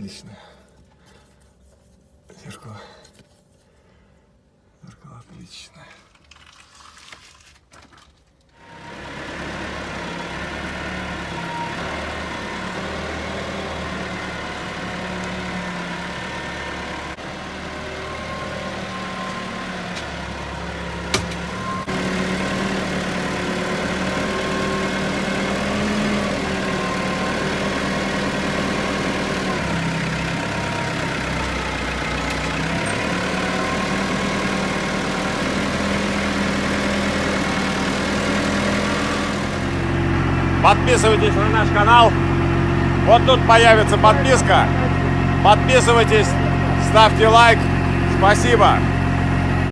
Отлично. Зеркало. Зеркало отлично. Подписывайтесь на наш канал. Вот тут появится подписка. Подписывайтесь, ставьте лайк. Спасибо.